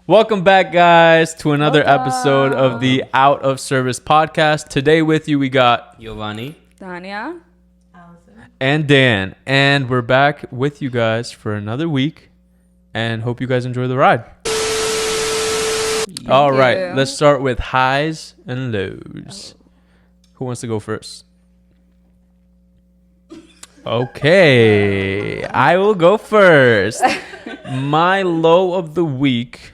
Welcome back, guys, to another episode of the Out of Service podcast. Today with you, we got Yova and Tania, Alison, and Dan. And we're back with you guys for another week and hope you guys enjoy the ride. All right, let's start with highs and lows. Who wants to go first? Okay, I will go first. My low of the week,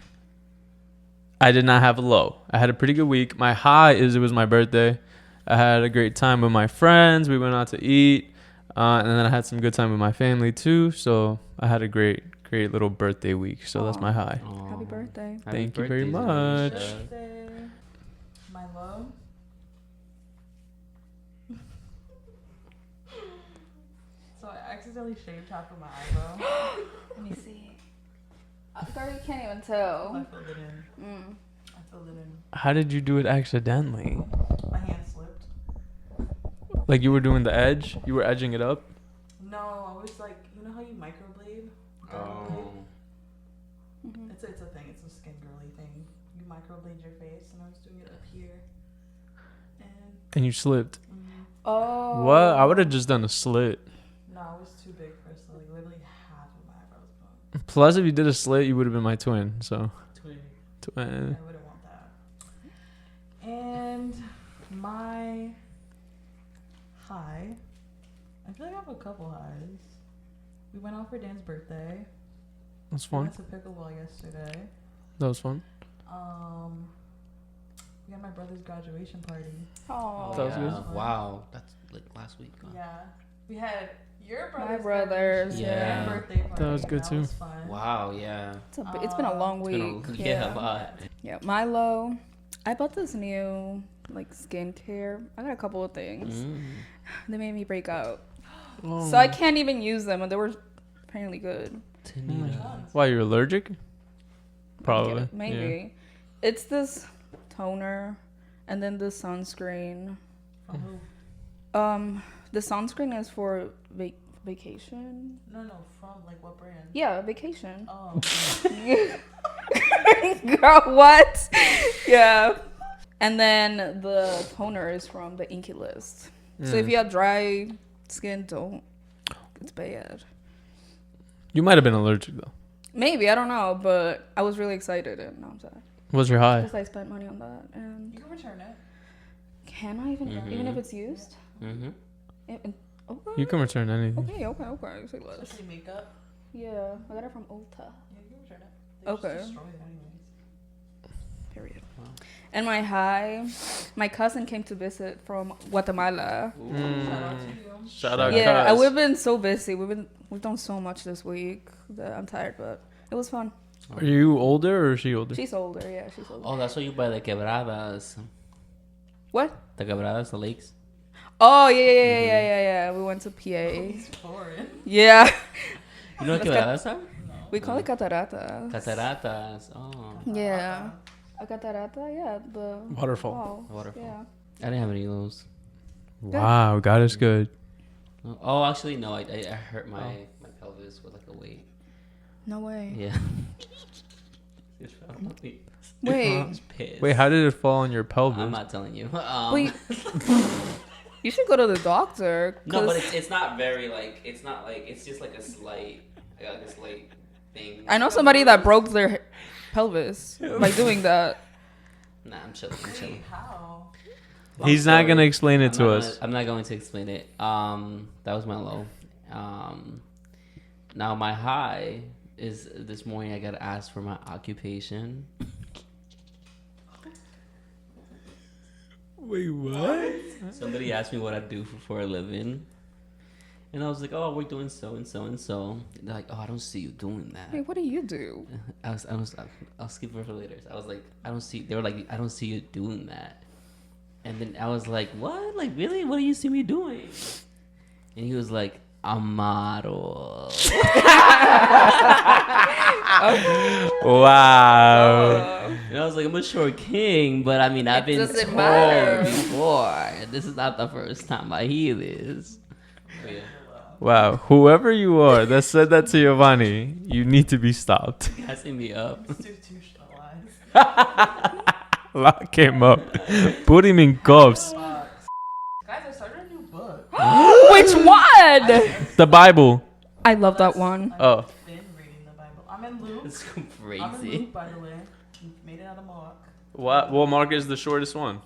I did not have a low. I had a pretty good week. My high is it was my birthday. I had a great time with my friends. We went out to eat. And then I had some good time with my family too. So I had a great little birthday week. So that's my high. Aww. happy birthday. Thank you very much. my low. So I accidentally shaved half of my eyebrow. Let me see. Girl, you can't even tell. I filled it in. I filled it in. How did you do it accidentally? My hand slipped. Like you were doing the edge? You were edging it up? No, I was like, you know how you microblade? Oh. It's a thing. It's a skin girly thing. You microblade your face, and I was doing it up here. And you slipped. Oh. What? I would have just done a slit. No, it was too big for a slit. Like literally half of my eyebrows gone. Plus, if you did a slit, you would have been my twin. So, Twin. twin. I wouldn't want that. And my high, I feel like I have a couple highs. We went out for Dan's birthday. That's We fun. went to pickleball yesterday. That was fun. We had my brother's graduation party. Oh. That was good. Wow, that's like last week. Huh? Yeah. We had your My brother's brothers, graduation yeah. and birthday party. That was good, too. Was fun. Wow, yeah. It's been a long It's week. been a lot. Yeah, my low. I bought this new like skincare. I got a couple of things. They made me break out, so I can't even use them, and they were apparently good. Why, you're allergic? Probably. Maybe. It's this toner, and then this sunscreen. From who? The sunscreen is for vacation. No, from like what brand? Yeah, vacation. Oh. Girl, what? Yeah. And then the toner is from the Inky List. So if you have dry skin, don't. It's bad. You might have been allergic, though. Maybe, I don't know, but I was really excited and now I'm sad. What's your high? Because I spent money on that. And You can return it. can I even if it's used? Mm-hmm. Okay. You can return anything. Okay. Say less. Especially makeup. Yeah, I got it from Ulta. Yeah, you can return it. They Okay. just destroy it anyways. Period. Wow. And my high, my cousin came to visit from Guatemala. Shout out to you. Shout out, Yeah, cuz. we've been so busy. We've done so much this week that I'm tired, but it was fun. Are you older or is she older? She's older, yeah, she's older. Oh, that's why you buy the quebradas. What? The quebradas, the lakes. Oh yeah. We went to PA. It's foreign. Yeah, You know what quebradas are? we call it cataratas. Cataratas. Oh. Yeah, a catarata. Yeah, the Waterfall. Waterfall. Yeah. I didn't have any of those. Wow, God is good. Oh, actually, no. I hurt my pelvis with like a weight. No way. Yeah. Wait. Just pissed. Wait, how did it fall on your pelvis? I'm not telling you. Wait. You should go to the doctor. No, but 'cause it's not very like it's not like it's just like a slight thing. I know somebody that broke their pelvis by doing that. Nah, I'm chilling. How? He's not going to explain it to us. I'm not going to explain it. That was my low. Now my high is this morning I got asked for my occupation. Wait, what? Somebody asked me what I do for a living. And I was like, oh, we're doing so and so and so. They're like, oh, I don't see you doing that. Wait, what do you do? I'll skip it for later. I was like, I don't see. They were like, I don't see you doing that. And then I was like, what? Like, really? What do you see me doing? And he was like, a model. Wow. And I was like, I'm a short king, but I mean, I've been doesn't told matter. before. This is not the first time I hear this. Oh, yeah. Wow. Whoever you are that said that to Giovanni, you need to be stopped. Gassing me up. This dude's too alive. Lock him up. Put him in cuffs. Guys, I started a new book. Which one? The Bible. I love that one. Oh. I've been reading the Bible. I'm in Luke. It's I'm in crazy. Luke, by the way. Made it out of Mark. What Mark is the shortest one?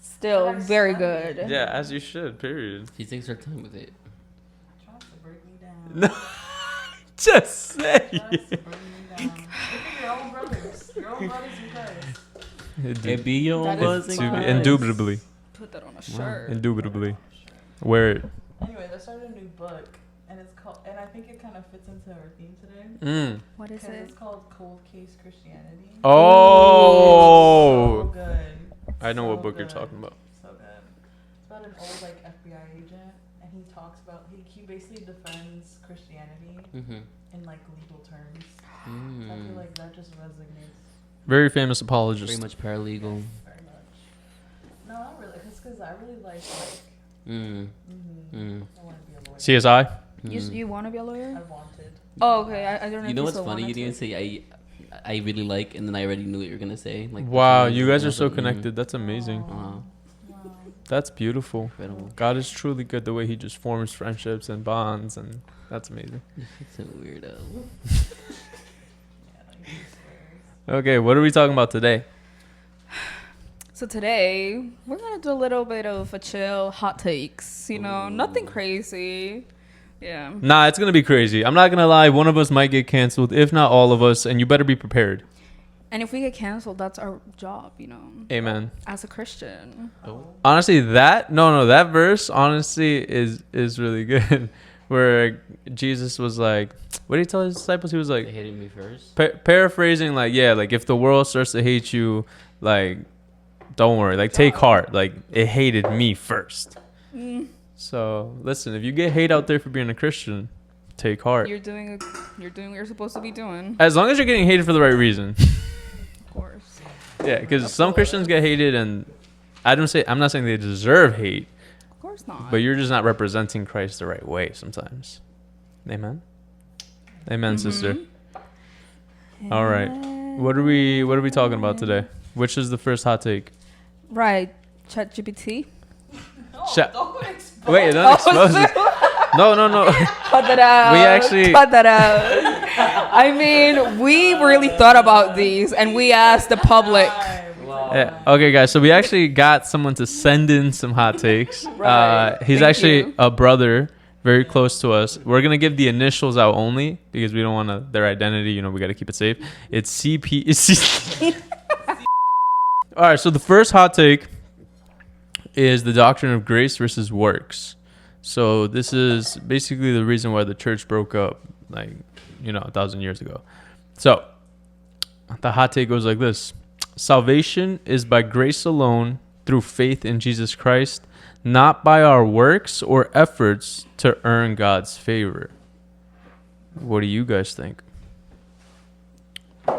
Still very good. Yeah, as you should, period. She takes her time with it. Tries to break me down. No. Just say Tries to break me down. Look at your own brothers. Your own brothers in Christ. It be your That buzz is and fun. Christ. Indubitably. Put that on a shirt. Indubitably. Wear it. Anyway, I started a new book, and it's called, and I think it kind of fits into our theme today. Mm. What is Because it? it's called Cold Case Christianity. So Oh. good. I know So what book you're good. talking about. So good. It's about an old like FBI agent, and he talks about he basically defends Christianity Mm-hmm. in like legal terms. So I feel like that just resonates Very famous Very apologist. much paralegal. very much. No, not really. It's because I really like Mm. Mm. I want to be a lawyer. CSI. You want to be a lawyer? I wanted. Oh, okay. I don't know. You if know what's still funny? You wanted didn't to. say I really like, and then I already knew what you were gonna say. Like Wow, the you guys I are was so like, connected. That's amazing. Wow, Wow. That's beautiful. incredible. God is truly good the way he just forms friendships and bonds, and that's amazing. It's a weirdo. Yeah, like, he swears. Okay, what are we talking about today? So today we're gonna do a little bit of a chill hot takes. You know, nothing crazy. Yeah. Nah, it's gonna be crazy. I'm not gonna lie. One of us might get canceled, if not all of us, and you better be prepared. And if we get canceled, that's our job. You know, Amen. as a Christian. Oh. Honestly, that verse honestly is really good. Where Jesus was like, what did he tell his disciples? He was They like, hated me first. paraphrasing, like, yeah, like if the world starts to hate you, like, don't worry, like take heart, like it hated me first. So listen, if you get hate out there for being a Christian, take heart. You're doing what you're supposed to be doing. As long as you're getting hated for the right reason. Of course. Yeah, because some Christians get hated, and I'm not saying they deserve hate, Of course not. but you're just not representing Christ the right way sometimes. Amen. Amen, sister. All right. What are we talking about today? Which is the first hot take? Right. ChatGPT. No, Shut- don't expose. Wait, don't expose it. No. Cut that out. We actually- cut that out. I mean, we really thought about these, and we asked the public. Yeah. Okay, guys. So we actually got someone to send in some hot takes. Right. He's Thank actually you. a brother, very close to us. We're gonna give the initials out only because we don't want their identity. You know, we got to keep it safe. It's CP. All right. So the first hot take is the doctrine of grace versus works. So this is basically the reason why the church broke up, like 1,000 years ago. So the hot take goes like this. Salvation is by grace alone through faith in Jesus Christ, not by our works or efforts to earn God's favor. What do you guys think?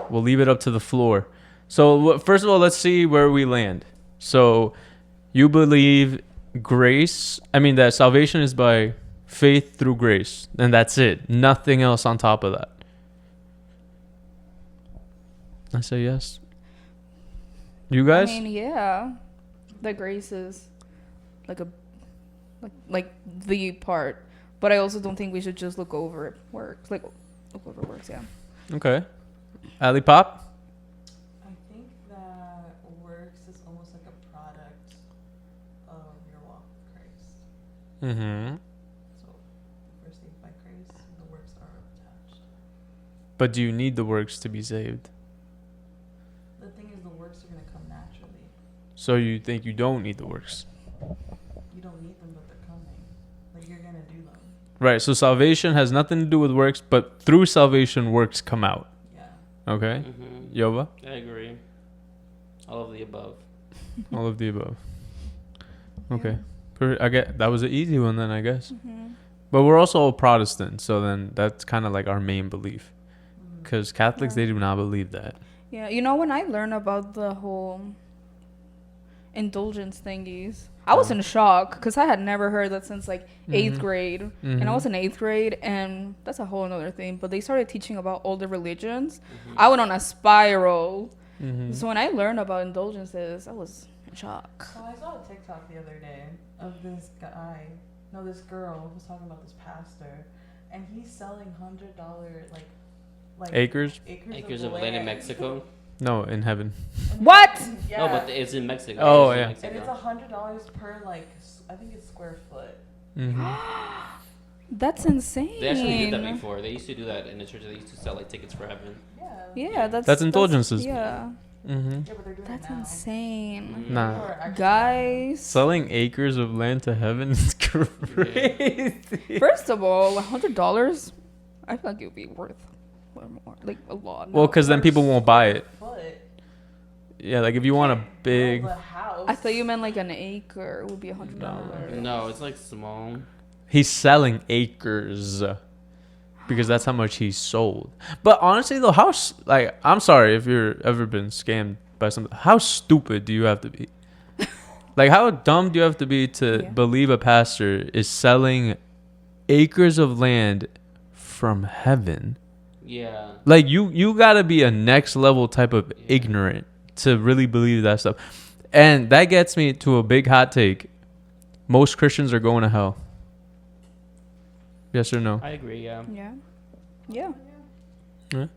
We'll leave it up to the floor. So first of all, let's see where we land. So you believe that salvation is by faith through grace, and that's it. Nothing else on top of that. I say yes. You guys? I mean, yeah, the grace is like the part, but I also don't think we should just look over works. Look over works. Yeah. Okay. Ali Pop? I think that works is almost like a product of your walk with Christ. Mm-hmm. So if we're saved by grace, the works are attached. But do you need the works to be saved? The thing is, the works are going to come naturally. So you think you don't need the works? You don't need them, but they're coming. Like, you're going to do them. Right. So salvation has nothing to do with works, but through salvation, works come out. Yeah. Okay. Mm-hmm. Yova? I agree. All of the above. All of the above. Okay. I get that was an easy one then, I guess. Mm-hmm. But we're also all Protestant, so then that's kind of like our main belief. Mm. Because Catholics, they do not believe that. Yeah, when I learn about the whole, indulgence thingies. I was in shock because I had never heard that since like 8th grade. And I was in 8th grade, and that's a whole another thing. But they started teaching about all the religions. I went on a spiral. So when I learned about indulgences, I was in shock. So I saw a TikTok the other day of this guy, no, this girl was talking about this pastor, and he's selling $100 like Acres? Acres of land in Mexico. No, in heaven. What? Yeah. No, but it's in Mexico. Oh, It's in yeah. Mexico. And it's $100 per I think it's square foot. That's insane. They actually did that before. They used to do that in the church. They used to sell like tickets for heaven. Yeah. Yeah, That's indulgences. Yeah, Yeah, but they're doing that's it now. insane. Nah. People are actually Guys, Selling acres of land to heaven is crazy. first of all, $100, I feel like it would be worth more, like a lot. Well, because then people won't buy it. Foot. Yeah, like if you want a big... Build a house. I thought you meant like an acre would be $100. No, it's like small. He's selling acres because that's how much he sold. But honestly, though, like, I'm sorry if you've ever been scammed by something. How stupid do you have to be? Like, how dumb do you have to be to believe a pastor is selling acres of land from heaven? Yeah. Like, you gotta be a next level type of ignorant to really believe that stuff. And that gets me to a big hot take. Most Christians are going to hell. Yes or no? I agree, yeah. Yeah. Yeah. Yeah.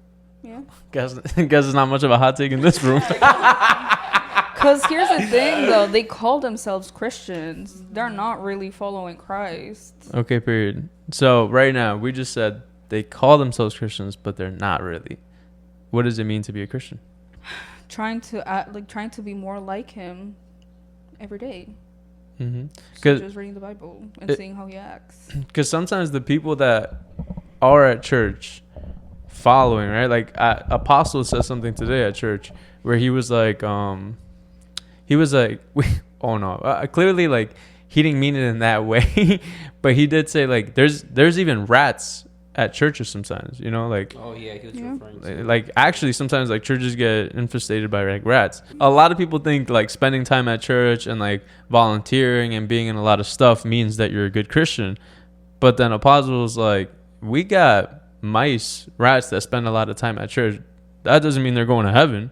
Yeah. Guess it's not much of a hot take in this room. Because here's the thing, though. They call themselves Christians. They're not really following Christ. Okay, period. So right now, we just said they call themselves Christians, but they're not really. What does it mean to be a Christian? Trying to be more like him every day. Mm-hmm. So just reading the Bible and seeing how he acts. Because sometimes the people that are at church following, right? Like Apostle said something today at church where he was like, oh no, clearly like he didn't mean it in that way, but he did say like there's even rats at churches sometimes, you know, like Oh, yeah, he was referring to. like actually sometimes like churches get infested by like rats. A lot of people think like spending time at church and like volunteering and being in a lot of stuff means that you're a good Christian, but then Apostle's like, we got rats that spend a lot of time at church. That doesn't mean they're going to heaven.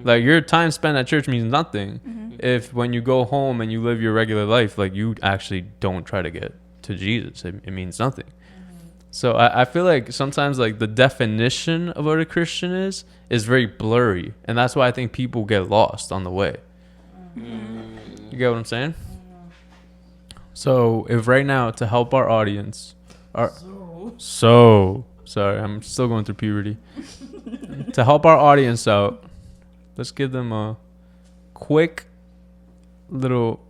Like your time spent at church means nothing if when you go home and you live your regular life, like you actually don't try to get to Jesus. It means nothing. So I feel like sometimes like the definition of what a Christian is very blurry, and that's why I think people get lost on the way. You get what I'm saying? So if right now, to help our audience, sorry, I'm still going through puberty. To help our audience out, let's give them a quick little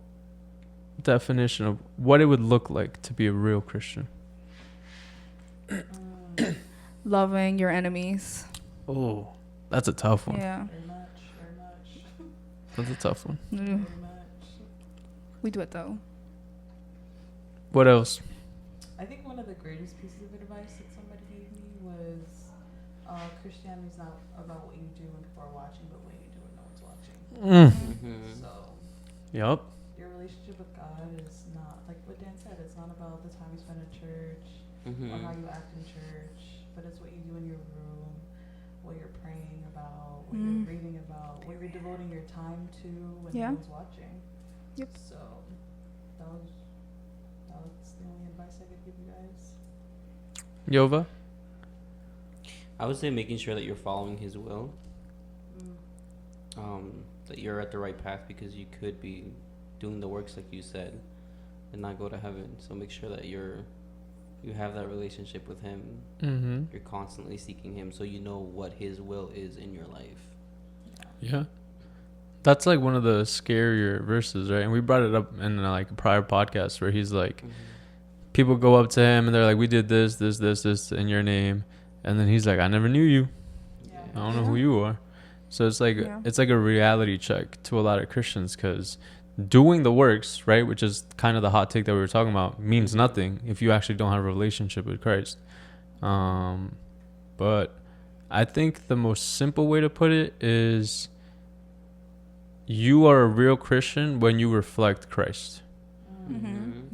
definition of what it would look like to be a real Christian. Loving your enemies. Oh, that's a tough one. Yeah. Very much. That's a tough one. Very much. We do it though. What else? I think one of the greatest pieces of advice that somebody gave me was Christianity is not about what you do when people are watching, but what you do when no one's watching. So Yup. your relationship with God is not, like what Dan said, it's not about the time you spend at church or how you act in church, but it's what you do in your room, what you're praying about, what you're reading about, what you're devoting your time to when no one's watching. Yep. So that's the only advice I could give you guys. Yova? I would say making sure that you're following his will. That you're at the right path, because you could be doing the works like you said and not go to heaven. So make sure that you have that relationship with him. You're constantly seeking him, so you know what his will is in your life. Yeah. That's like one of the scarier verses, right? And we brought it up in like a prior podcast where he's like, people go up to him and they're like, we did this in your name. And then he's like, I never knew you. Yeah. I don't know who you are. So it's like it's like a reality check to a lot of Christians, because doing the works, right, which is kind of the hot take that we were talking about, means nothing if you actually don't have a relationship with Christ. But I think the most simple way to put it is you are a real Christian when you reflect Christ.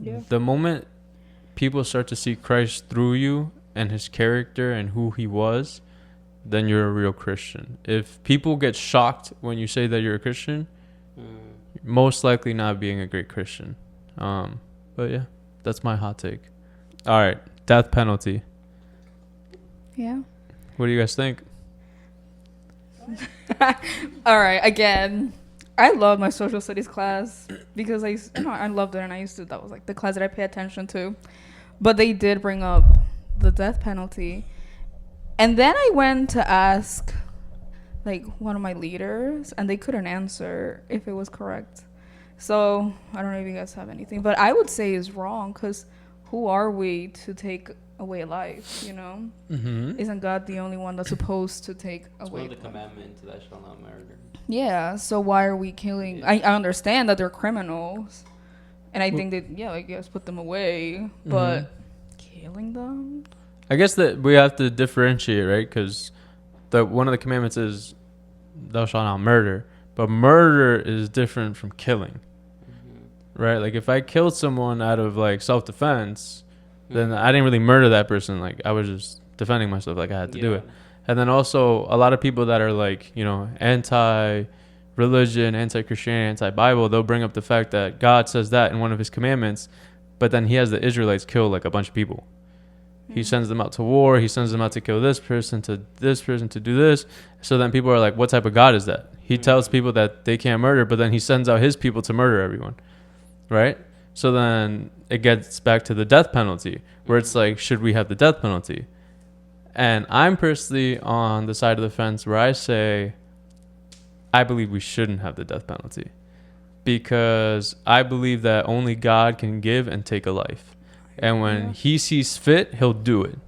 Yeah. The moment people start to see Christ through you and his character and who he was, then you're a real Christian. If people get shocked when you say that you're a Christian, you're most likely not being a great Christian. But yeah, that's my hot take. All right, death penalty. Yeah. What do you guys think? All right. Again, I love my social studies class because I loved it, and that was like the class that I pay attention to. But they did bring up the death penalty, and then I went to ask like one of my leaders, and they couldn't answer if it was correct. So I don't know if you guys have anything, but I would say is wrong, because who are we to take away life? Isn't God the only one that's supposed to take It's away one of the life? commandments that shall not murder. Yeah, so why are we killing? I understand that they're criminals, and I think that, I guess put them away, but killing them? I guess that we have to differentiate, right? Because one of the commandments is thou shalt not murder, but murder is different from killing, right? Like if I killed someone out of like self-defense, then I didn't really murder that person. Like I was just defending myself, like I had to do it. And then also a lot of people that are like, anti-religion, anti-Christianity, anti-Bible, they'll bring up the fact that God says that in one of his commandments, but then he has the Israelites kill like a bunch of people. He sends them out to war. He sends them out to kill this person, to do this. So then people are like, what type of God is that? He tells people that they can't murder, but then he sends out his people to murder everyone, right? So then it gets back to the death penalty, where it's like, should we have the death penalty? And I'm personally on the side of the fence where I say, I believe we shouldn't have the death penalty, because I believe that only God can give and take a life. And when he sees fit, he'll do it,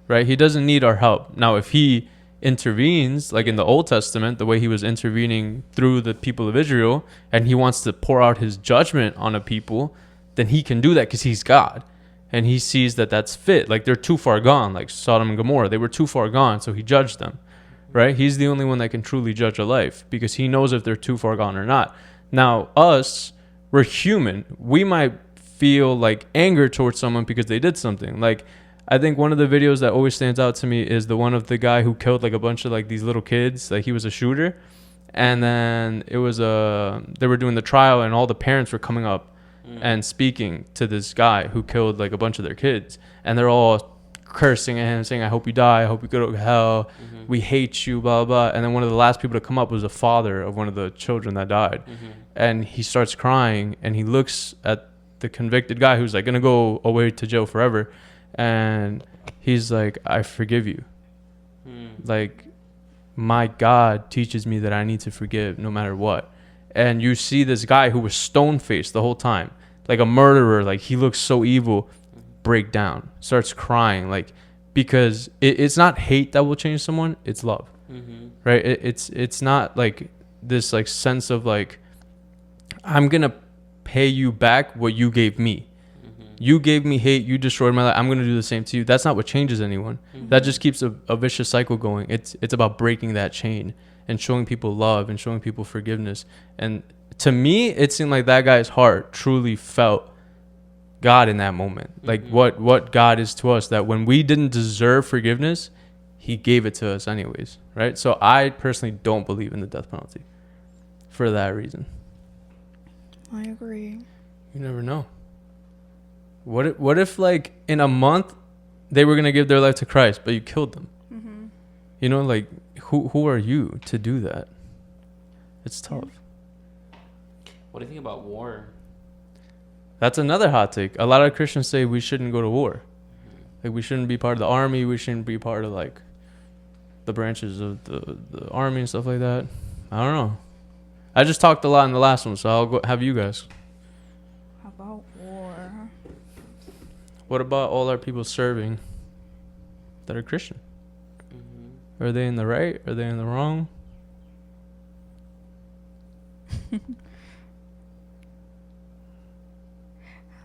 right? He doesn't need our help. Now, if he intervenes, like in the Old Testament, the way he was intervening through the people of Israel, and he wants to pour out his judgment on a people, then he can do that because he's God. And he sees that that's fit. Like they're too far gone, like Sodom and Gomorrah. They were too far gone, so he judged them, right? He's the only one that can truly judge a life because he knows if they're too far gone or not. Now, we're human. We might feel like anger towards someone because they did something. Like I think one of the videos that always stands out to me is the one of the guy who killed like a bunch of like these little kids. Like he was a shooter, and then it was they were doing the trial, and all the parents were coming up and speaking to this guy who killed like a bunch of their kids, and they're all cursing at him, saying, I hope you die, I hope you go to hell, we hate you, blah blah. And then one of the last people to come up was the father of one of the children that died, and he starts crying, and he looks at the convicted guy who's like gonna go away to jail forever, and he's like, I forgive you. Like my God teaches me that I need to forgive no matter what. And you see this guy who was stone-faced the whole time, like a murderer, like he looks so evil, break down, starts crying, like because it's not hate that will change someone, it's love, right? It's not like this like sense of like, I'm gonna pay you back what you gave me. You gave me hate, you destroyed my life, I'm gonna do the same to you. That's not what changes anyone. That just keeps a vicious cycle going. It's about breaking that chain and showing people love and showing people forgiveness. And to me, it seemed like that guy's heart truly felt God in that moment. Like what God is to us, that when we didn't deserve forgiveness, he gave it to us anyways, right? So I personally don't believe in the death penalty for that reason. I agree. You never know. What if like in a month they were gonna give their life to Christ, but you killed them? Like who are you to do that? It's tough. What do you think about war? That's another hot take. A lot of Christians say we shouldn't go to war. Like we shouldn't be part of the army. We shouldn't be part of like the branches of the army and stuff like that. I don't know. I just talked a lot in the last one, so I'll go have you guys. How about war? What about all our people serving that are Christian? Are they in the right? Are they in the wrong?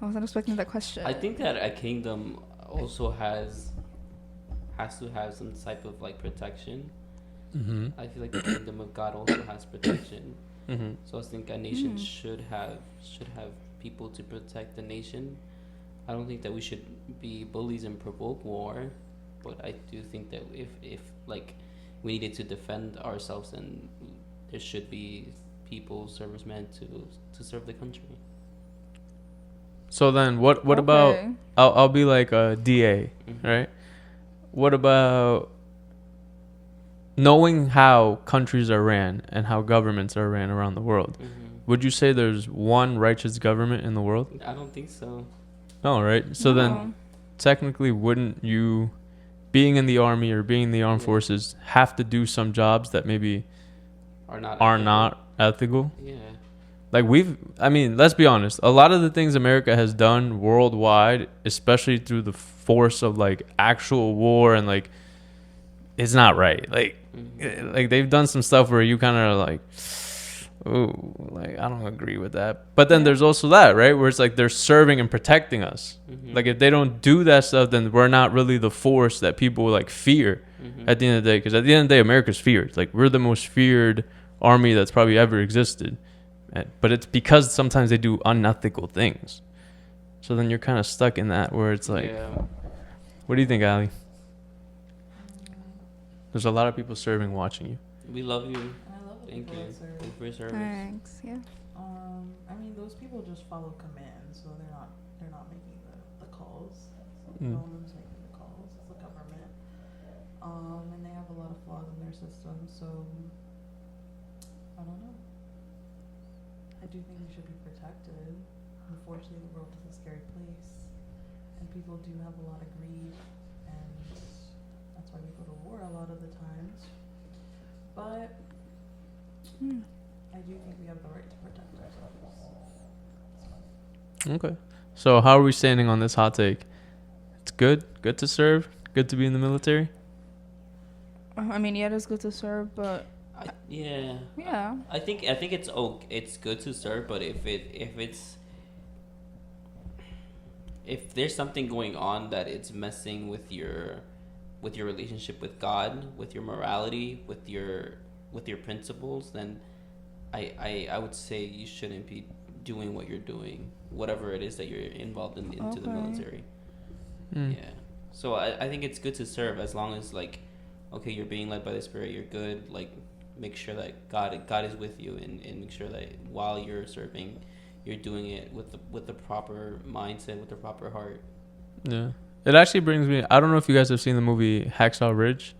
I wasn't expecting that question. I think that a kingdom also has to have some type of like protection. I feel like the kingdom of God also has protection. Mm-hmm. So I think a nation should have people to protect the nation. I don't think that we should be bullies and provoke war, but I do think that if like we needed to defend ourselves, then there should be people, servicemen, to serve the country. So then, what about? Okay. I'll be like a DA, right? What about knowing how countries are ran and how governments are ran around the world? Would you say there's one righteous government in the world? I don't think so. No, right? So then, No. technically, wouldn't you, being in the army or being in the armed forces, have to do some jobs that maybe Are not are ethical. not ethical? Yeah. Like I mean, let's be honest. A lot of the things America has done worldwide, especially through the force of like actual war and like, it's not right. Like they've done some stuff where you kind of like, ooh, like I don't agree with that. But then there's also that, right? Where it's like they're serving and protecting us. Like if they don't do that stuff, then we're not really the force that people like fear at the end of the day. Because at the end of the day, America's feared. Like we're the most feared army that's probably ever existed. But it's because sometimes they do unethical things. So then you're kind of stuck in that where it's like, Yeah. what do you think, Ali? There's a lot of people serving, watching you. We love you. And I love the Thank people you. that serve. Thank you for your service. Thanks. Yeah. I mean, those people just follow commands, so they're not making the calls. So no one's making the calls. It's the government. And they have a lot of flaws in their system. So I don't know. I do think we should be protected. Unfortunately, the world is a scary place, and people do have a lot of greed, and that's why we go to war a lot of the times. But I do think we have the right to protect ourselves. Okay. So how are we standing on this hot take? It's good. Good to serve. Good to be in the military. I mean, yeah, it's good to serve, but Yeah. yeah. I think it's good to serve, but if there's something going on that it's messing with your relationship with God, with your morality, with your principles, then I would say you shouldn't be doing what you're doing, whatever it is that you're involved into the Okay. military. Yeah. So I think it's good to serve as long as like, okay, you're being led by the Spirit, you're good, like make sure that God is with you, and make sure that while you're serving, you're doing it with the proper mindset, with the proper heart. Yeah. It actually brings me. I don't know if you guys have seen the movie Hacksaw Ridge.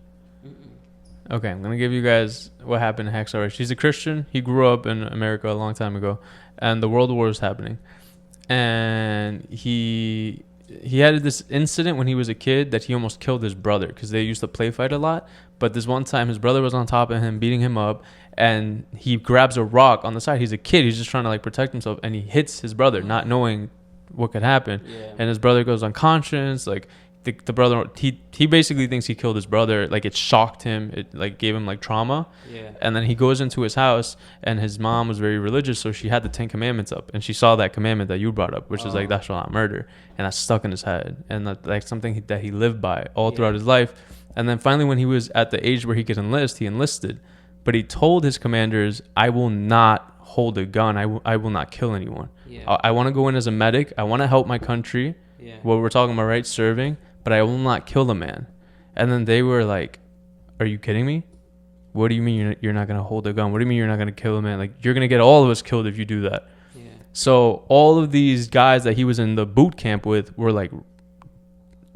Mm-mm. Okay, I'm gonna give you guys what happened in Hacksaw Ridge. He's a Christian. He grew up in America a long time ago, and the World War was happening, and he had this incident when he was a kid that he almost killed his brother because they used to play fight a lot. But this one time, his brother was on top of him, beating him up, and he grabs a rock on the side. He's a kid. He's just trying to like protect himself, and he hits his brother, not knowing what could happen. Yeah. And his brother goes unconscious. Like the brother, he basically thinks he killed his brother. Like it shocked him. It like gave him like trauma. Yeah. And then he goes into his house, and his mom was very religious, so she had the 10 Commandments up, and she saw that commandment that you brought up, which is like thou shalt not murder, and that's stuck in his head, and that's like something that he lived by all throughout his life. And then finally, when he was at the age where he could enlist, he enlisted, but he told his commanders, "I will not hold a gun. I will not kill anyone. Yeah. I want to go in as a medic. I want to help my country. Yeah. What we're talking about, right? Serving, but I will not kill a man." And then they were like, "Are you kidding me? What do you mean you're not going to hold a gun? What do you mean you're not going to kill a man? Like, you're going to get all of us killed if you do that." Yeah. So all of these guys that he was in the boot camp with were like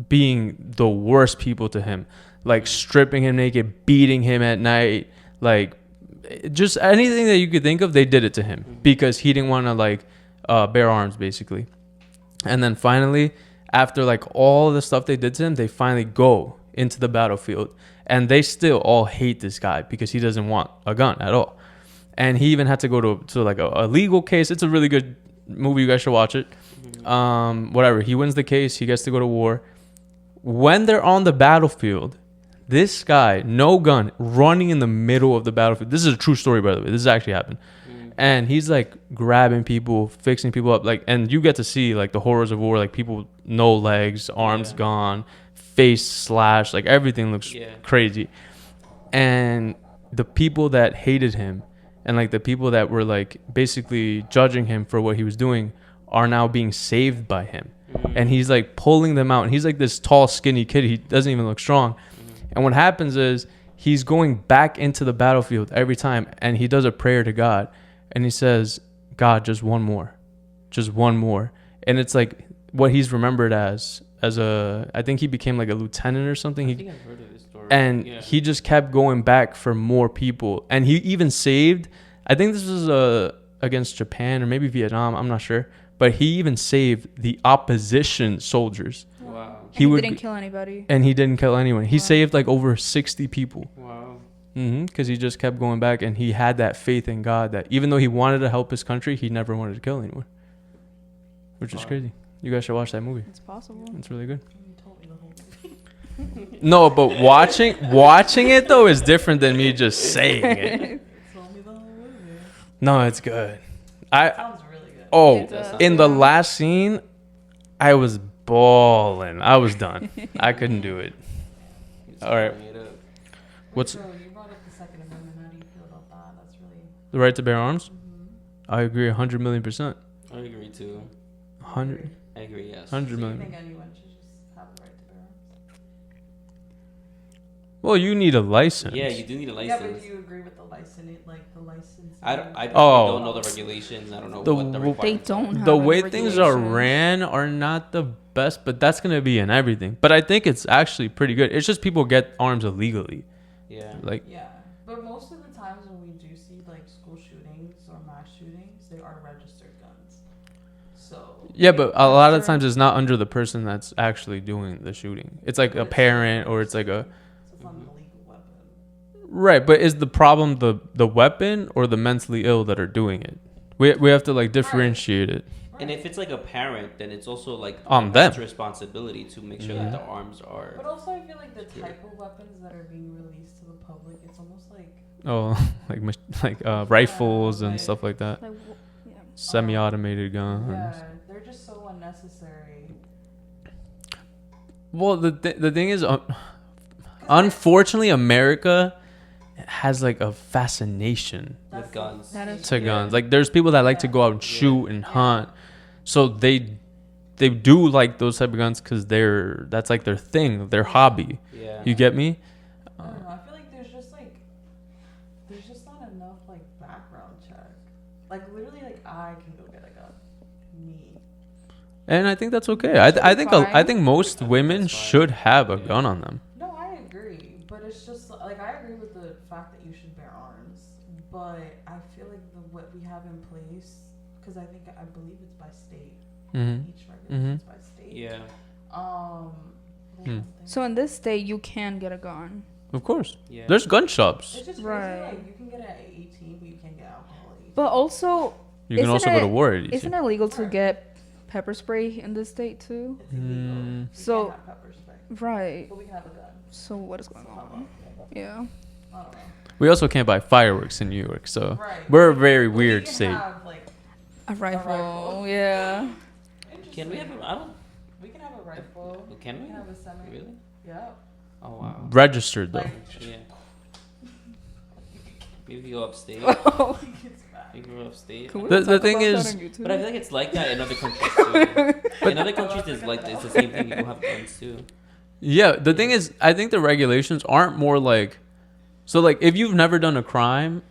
being the worst people to him, like stripping him naked, beating him at night, like just anything that you could think of, they did it to him because he didn't want to like bear arms, basically. And then finally, after like all the stuff they did to him, they finally go into the battlefield, and they still all hate this guy because he doesn't want a gun at all. And he even had to go to like a legal case. It's a really good movie. You guys should watch it. Whatever. He wins the case. He gets to go to war. When they're on the battlefield, this guy, no gun, running in the middle of the battlefield. This is a true story, by the way. This has actually happened. And he's like grabbing people, fixing people up, like, and you get to see like the horrors of war, like people, no legs, arms gone, face slashed, like everything looks crazy. And the people that hated him and like the people that were like basically judging him for what he was doing are now being saved by him. And he's like pulling them out, and he's like this tall skinny kid, he doesn't even look strong. And what happens is he's going back into the battlefield every time, and he does a prayer to God, and he says, God, just one more, and it's like what he's remembered as a, I think he became like a lieutenant or something. I think I've heard of this story. And he just kept going back for more people, and he even saved, I think this was against Japan or maybe Vietnam, I'm not sure, but he even saved the opposition soldiers. Wow. He didn't kill anybody. And he didn't kill anyone. He saved like over 60 people. Wow. Because he just kept going back, and he had that faith in God that even though he wanted to help his country, he never wanted to kill anyone, which is crazy. You guys should watch that movie. It's possible. It's really good. You told me the whole movie. No, but watching it though is different than me just saying it. You told me the whole movie. No, it's good. Sounds really good. Oh, It does. in the last scene, I was bawling. I was done. I couldn't do it. All right. What's Bro, you brought up the Second Amendment. How do you feel about that? That's really. the right to bear arms? I agree 100 million%. I agree too. 100. I agree, yes. 100 Do you million. think anyone should just have the right to bear arms? Well, you need a license. Yeah, you do need a Yeah, license. but do you agree with the license? Like the license? I Oh. don't know the regulations. I don't know The what the w- requirements They are. don't have The any way things are regulations. ran are not the best, but that's going to be in everything. But I think it's actually pretty good. It's just people get arms illegally. Yeah. Like, Yeah, but most of the times when we do see like school shootings or mass shootings, they are registered guns. So yeah, but a lot of times it's not under the person that's actually doing the shooting. It's like a parent, or it's like a... So it's not an illegal weapon. Right, but is the problem the weapon or the mentally ill that are doing it? We have to like differentiate it. And if it's like a parent, then it's also like On the them. parent's responsibility to make sure that the arms are. But also, I feel like the type of weapons that are being released to the public, it's almost like Oh, like rifles and like- stuff like that. Like, yeah. Semi-automated guns. yeah, they're just so unnecessary. Well, the thing is, unfortunately, America has like a fascination With guns. That is to guns. Like, there's people that like to go out and shoot and hunt, so they do like those type of guns because that's like their thing, their hobby. Yeah. You get me? I don't know. I feel like there's just not enough like background check. Like literally, like I can go get a gun. Me. And I think that's okay. I think Fine. I think most women That's fine. should have a gun on them. No, I agree, but it's just like I agree with the fact that you should bear arms, but I feel like what we have in place, because I believe it's by state. Mm-hmm. Each regulation is by state. Yeah. what Hmm. was the thing? So in this state, you can get a gun. Of course. Yeah. There's gun shops. It's just crazy. Right. Like you can get it at 18, but you can't get alcohol at 18. But also, You can Isn't also go to it- war at isn't it illegal to get pepper spray in this state too? It's illegal. Mm. You So- can't have pepper spray, Right. but we can have a gun. So what is going So how on? about- Yeah. I don't know. We also can't buy fireworks in New York, so Right. we're a very But weird we can state. Have, like, A rifle. rifle. Yeah. Can we have interesting. a? I don't. We can have a rifle. Can we? We can have a semi. Really? Yeah. Oh wow. Registered though. Like, Yeah. Maybe go upstate. Oh, it's bad. Maybe go upstate. can we The- talk the thing about that is- on YouTube? But I feel like it's like that in other countries too. In other countries, it's the same thing. People have guns too. Yeah, the thing is, I think the regulations aren't more like, so like if you've never done a crime,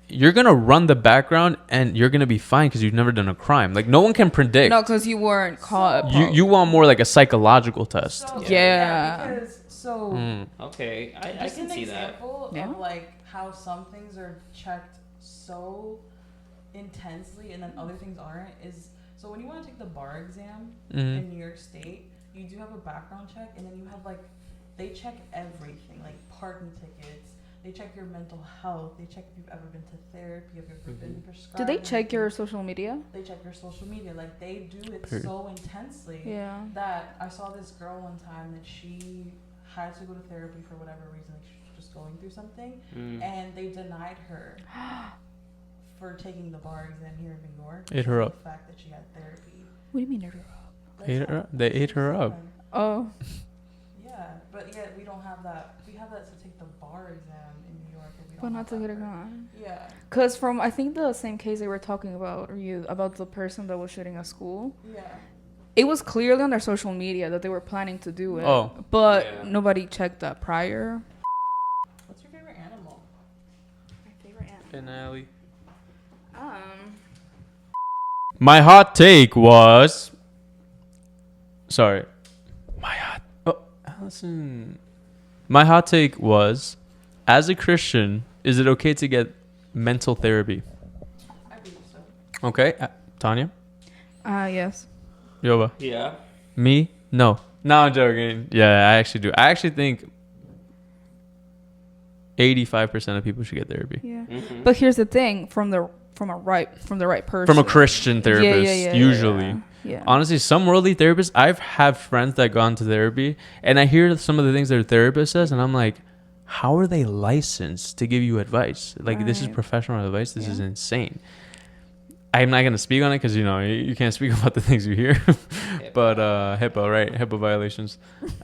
you're gonna run the background and you're gonna be fine because you've never done a crime. Like no one can predict. No, because you weren't caught. You want more like a psychological test. So, Yeah. because so Mm. Okay, I just can an see that. example Yeah. of like how some things are checked so intensely and then other things aren't is so when you want to take the bar exam Mhm. in New York State, you do have a background check and then you have like they check everything like parking tickets. They check your mental health. They check if you've ever been to therapy, if you've ever been prescribed. Do they check your anything. social media? They check your social media. Like they do it Period. so intensely Yeah. that I saw this girl one time that she had to go to therapy for whatever reason, like she was just going through something, Mm. and they denied her for taking the bar exam here in New York. Ate her because up. of the fact that she had therapy. What do you mean? That's Ate her what- up? They that's ate what her she up. said. Oh, Yeah, but yet we don't have that. We have that to take the bar exam in New York, and we don't But not have to that get a for- gun. Yeah. Because from, I think the same case they were talking about, about the person that was shooting a school, Yeah. it was clearly on their social media that they were planning to do it. Oh. But Yeah. nobody checked that prior. What's your favorite animal? My favorite animal. Finale. Um, My hot take was. Sorry. Alison. My hot take was, as a Christian, is it okay to get mental therapy? I believe so. Okay, Tanya, yes. Yova, Yeah. me, no, I'm joking. Yeah, I actually do. I actually think 85% of people should get therapy Yeah. Mm-hmm. But here's the thing, from the right person. from a Christian therapist. Usually, Yeah. honestly, some worldly therapists. I've had friends that gone to therapy, and I hear some of the things their therapist says, and I'm like, how are they licensed to give you advice? Like, this is Right. professional advice. This is Yeah. insane. I'm not gonna speak on it because you can't speak about the things you hear, but HIPAA, right? HIPAA violations.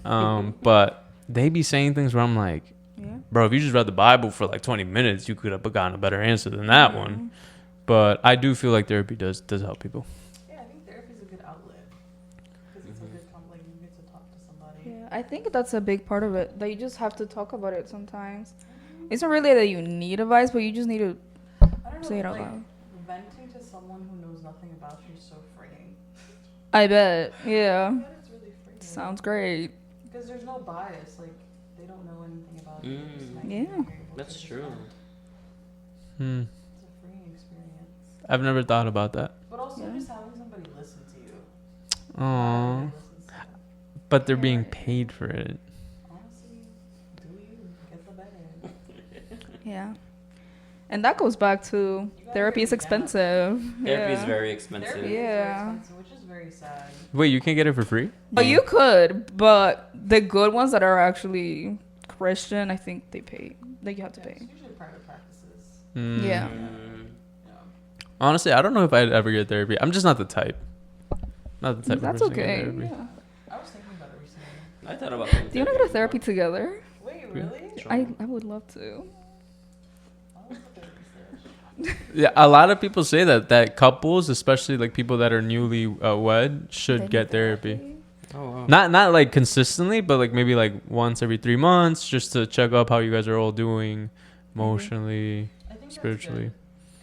But they be saying things where I'm like, Yeah. bro, if you just read the Bible for like 20 minutes, you could have gotten a better answer than that one. But I do feel like therapy does help people. Yeah, I think therapy is a good outlet because it's a good like you get to talk to somebody. Yeah, I think that's a big part of it. That you just have to talk about it sometimes. It's not really that you need advice, but you just need to I don't know, say it out like, loud. venting to someone who knows nothing about you is so freeing. I bet. Yeah. That is really freeing. Sounds great. Because there's no bias. Like they don't know anything about you. Mm. Just like, Yeah. you're able to That's just true. Hmm. It's a freeing experience. I've never thought about that. But also Yeah. just having somebody listen to you. Aww. Not everybody listens to you. But they're being paid for it. Honestly, do you get the bed? Yeah. And that goes back to You gotta therapy is get it down. expensive. Therapy is Yeah. very expensive. Therapy Yeah. is very expensive, which is very sad. Wait, you can't get it for free? Oh, you could, but the good ones that are actually Christian, I think they pay. Like you have to Yeah, pay. it's usually private practices. Mm. Yeah. Mm. Yeah. Honestly, I don't know if I'd ever get therapy. I'm just not the type. Not the type That's of person to get okay. therapy. Yeah. I was thinking about it recently. I thought about going Do you want to go to therapy together? Wait, really? Sure. I would love to. I was a therapy stage. Yeah, a lot of people say that couples, especially like people that are newly wed, should They get need therapy. Oh, wow. Not like consistently, but like maybe like once every 3 months, just to check up how you guys are all doing emotionally, I think spiritually.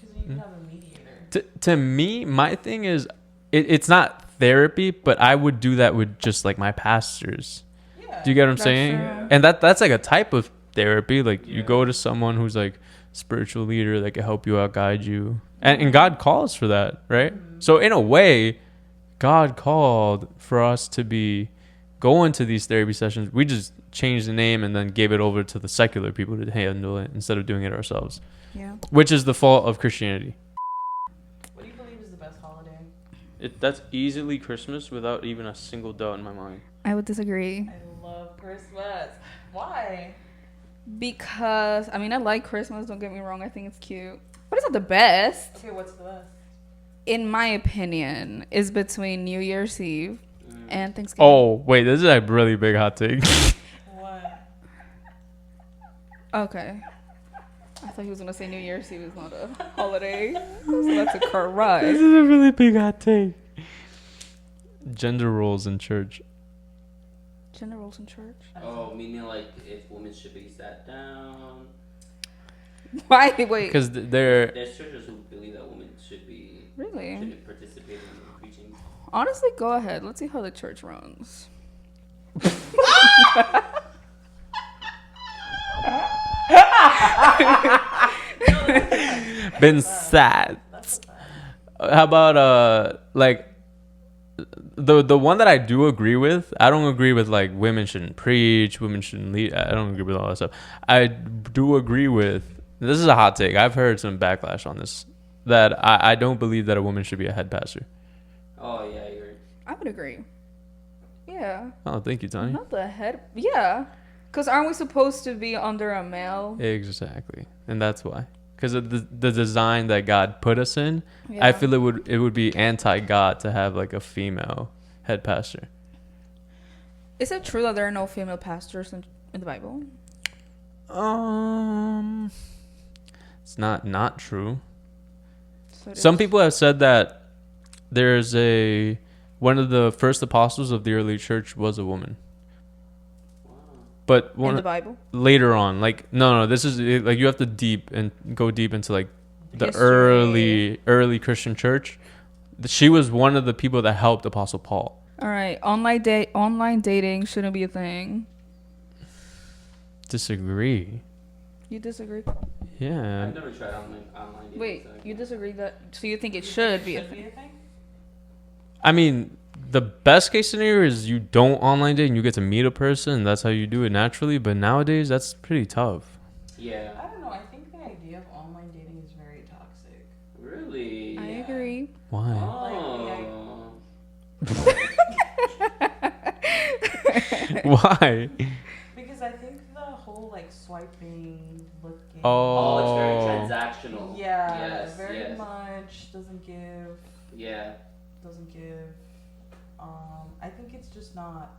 Because you can Mm. have a mediator. To me, my thing is, it's not therapy, but I would do that with just like my pastors. Yeah. Do you get what I'm That's saying? true. And that's like a type of therapy. Like you Yeah. go to someone who's like spiritual leader that can help you out, guide you, and God calls for that, right? Mhm. So in a way, God called for us to be going to these therapy sessions. We just changed the name and then gave it over to the secular people to handle it instead of doing it ourselves, Yeah. which is the fault of Christianity. What do you believe is the best holiday? That's easily Christmas without even a single doubt in my mind. I would disagree. I love Christmas. Why? Because, I mean, I like Christmas, don't get me wrong. I think it's cute. But it's not the best, Okay, what's the best? in my opinion, is between New Year's Eve and Thanksgiving. Oh, wait, this is a really big hot take. What? Okay. I thought he was going to say New Year's Eve is not a holiday. So that's a correct. This is a really big hot take. Gender roles in church. Gender roles in church. Oh, meaning like if women should be sat down. Why? Wait. Because they're... There's churches who believe that women should be Really? shouldn't participate in preaching. Honestly, go ahead. Let's see how the church runs. Been sad. How about like the one that I do agree with? I don't agree with like women shouldn't preach, women shouldn't lead. I don't agree with all that stuff. I do agree with, this is a hot take. I've heard some backlash on this, that I don't believe that a woman should be a head pastor. Oh yeah, you're. I would agree. Yeah. Oh, thank you, Tony. Not the head. Yeah. Because aren't we supposed to be under a male? Exactly, and that's why. Because of the design that God put us in, Yeah. I feel it would be anti-God to have like a female head pastor. Is it true that there are no female pastors in the Bible? It's not true. So it Some is. people have said that there's one of the first apostles of the early church was a woman. But In the Bible? later on, like no, this is like you have to go deep into like the History. early Christian church. She was one of the people that helped Apostle Paul. All right. Online dating shouldn't be a thing. Disagree. You disagree? Yeah. I've never tried online dating. Wait, so I you can't- disagree that? So you think it should be a Should thing? be a thing? I mean, the best case scenario is you don't online date and you get to meet a person. That's how you do it naturally. But nowadays, that's pretty tough. Yeah. I don't know. I think the idea of online dating is very toxic. Really? I Yeah. agree. Why? Oh. Why? Because I think the whole like swiping, looking. Oh, it's Oh. very transactional. Yeah, Yes, very yes. much doesn't give. Yeah. Doesn't give. I think it's just not.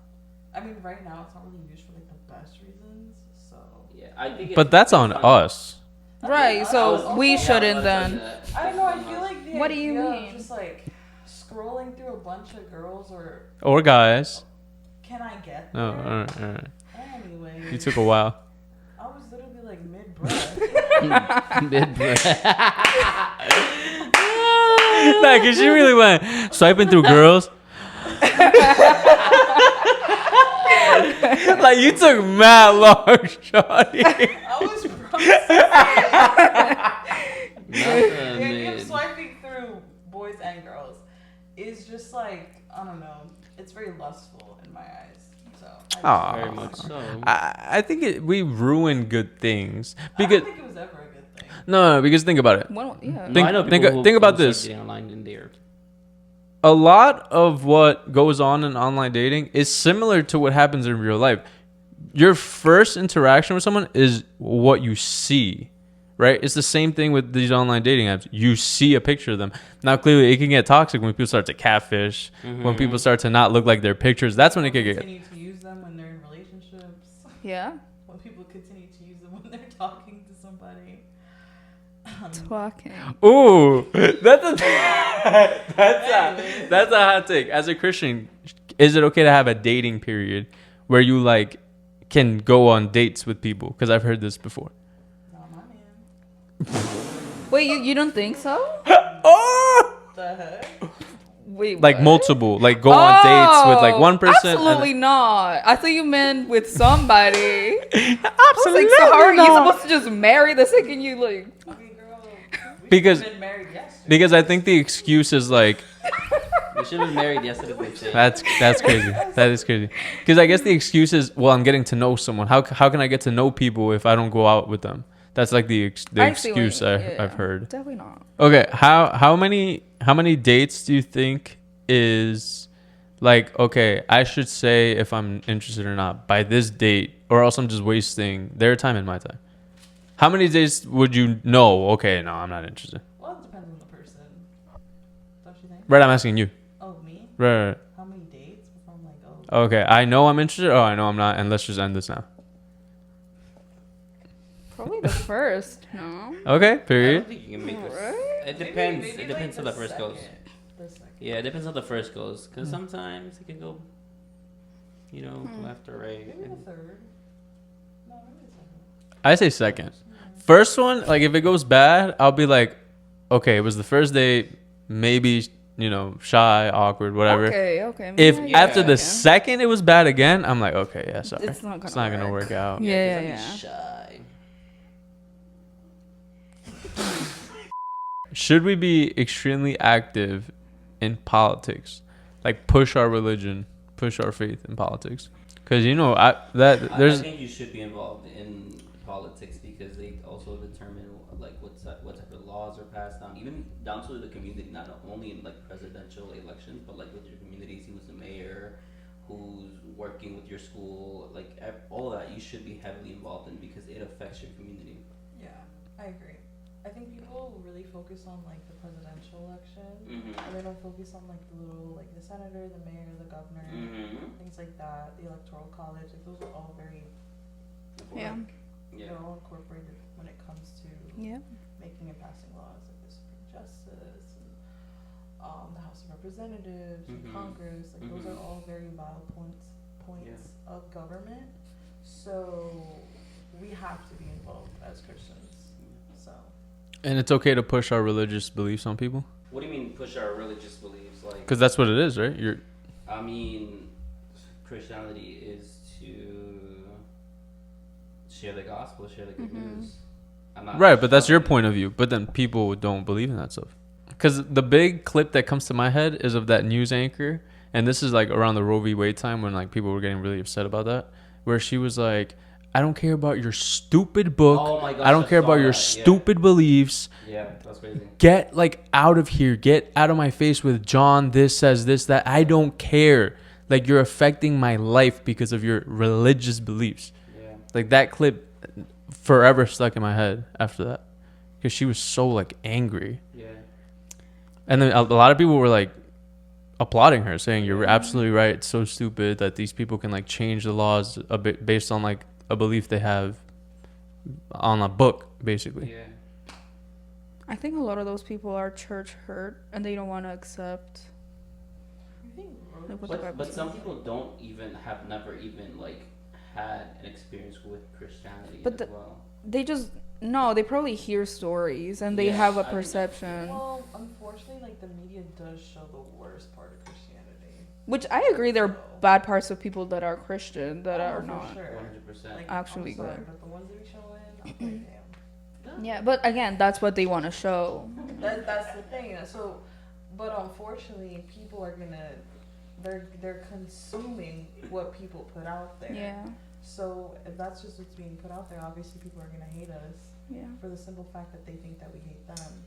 I mean, right now it's not really used for like the best reasons. So. Yeah. I think. But that's on us. Right, That's so also- we Yeah, shouldn't I was then. that. I don't know. I feel like the What do you idea of mean? just like scrolling through a bunch of girls, or Or guys. can I get Oh, there? all right. Anyway, You took a while. I was literally like mid breath. Mid breath. Nah, cause she really went swiping through girls. Like you took mad long, shawty. I was processing. Not The idea of mid. swiping through boys and girls is just like, I don't know. It's very lustful in my eyes. So Aw. Very much so. I think we ruin good things I because don't think it was ever a good thing. no, because think about it. Yeah. Think- I know think- people who think about start this. getting online in there. A lot of what goes on in online dating is similar to what happens in real life. Your first interaction with someone is what you see, right? It's the same thing with these online dating apps. You see a picture of them. Now, clearly, it can get toxic when people start to catfish, when people start to not look like their pictures. That's when it can get. Continue to use them when they're in relationships. Yeah. When people continue to use them when they're talking to somebody. Talking. Ooh, that's a hot take. As a Christian, is it okay to have a dating period where you like can go on dates with people? Because I've heard this before. Not my man. Wait, you don't think so? Oh, The heck? Wait, like what? multiple, like go on dates with like one person. Absolutely not. I thought you meant with somebody. Absolutely Like, so how are you not. supposed to just marry the second you like? Okay, girl. We Because- should've been married yesterday. Because I think the excuse is like We should have been married yesterday. They say. that's crazy. That is crazy. Because I guess the excuse is, well, I'm getting to know someone. How can I get to know people if I don't go out with them? That's like the I see what excuse you- yeah, I've heard. Definitely not. Okay, how many dates do you think is like, okay, I should say if I'm interested or not by this date, or else I'm just wasting their time and my time? How many days would you know? Okay, no, I'm not interested. Well, it depends on the person. Don't you think? Right, I'm asking you. Oh, me? Right. How many dates before I'm like, oh. Okay, I know I'm interested. Oh, I know I'm not, and let's just end this now. Probably the first. No. Okay, I don't period. think you can make this. Right? It depends. Maybe It depends like how the first goes. The second. Yeah, it depends how the first goes. Because sometimes it can go, left or right. Maybe the And third. No, maybe the second. I say second. First one, like if it goes bad, I'll be like, okay, it was the first date, maybe shy, awkward, whatever. Okay. If maybe after the second. second it was bad again, I'm like, okay, yeah, sorry, It's not it's gonna not gonna work. work out. Yeah. 'cause I'm shy. Should we be extremely active in politics, like push our religion, push our faith in politics? Because I there's think you should be involved in politics because they also determine like what type of laws are passed down, even down to the community, not only in like presidential elections, but like with your communities, who's the mayor, who's working with your school, like all of that. You should be heavily involved in because it affects your community. Yeah, I agree. I think people really focus on like the presidential election, Mm-hmm. and they don't focus on like the little like the senator, the mayor, the governor, Mm-hmm. things like that. The electoral college, like those are all very Yeah. Yeah. they're all incorporated when it comes to Yeah. making and passing laws, like the Supreme Justice and the House of Representatives Mhm. and Congress. Like those Mhm. are all very vital points Yeah. of government. So we have to be involved as Christians. So And it's okay to push our religious beliefs on people? What do you mean push our religious beliefs? Like, Because that's what it is, right? You're I mean, Christianity is to share the gospel, share the good news. I'm not right, but that's your shoving- point of view. But then people don't believe in that stuff. Because the big clip that comes to my head is of that news anchor. And this is like around the Roe v. Wade time when like people were getting really upset about that. Where she was like, I don't care about your stupid book. Oh my gosh, I don't I care saw about your that, yeah. stupid beliefs. Yeah, that's crazy. Get like out of here. Get out of my face with John. This says this, that. I don't care. Like you're affecting my life because of your religious beliefs. Yeah. Like that clip forever stuck in my head after that. Because she was so like angry. Yeah. And then a lot of people were like applauding her, saying you're absolutely right. It's so stupid that these people can like change the laws a bit based on like a belief they have on a book, basically. Yeah. I think a lot of those people are church hurt and they don't want to accept. I think Like what the Bible But says. some people don't even have never even like had an experience with Christianity But as the- well. They just no. They probably hear stories and they Yeah, have a I think- perception, well, unfortunately, like the media does show the worst part of Christianity. which I agree. There are bad parts of people that are Christian that are for not. sure. 100%. Like, Actually I'm sorry, good. but the ones that we show in, I'm like, damn. Yeah, but again, that's what they want to show. That's the thing. So, but unfortunately, people are gonna they're consuming what people put out there. Yeah, So if that's just what's being put out there, obviously people are gonna hate us yeah. for the simple fact that they think that we hate them.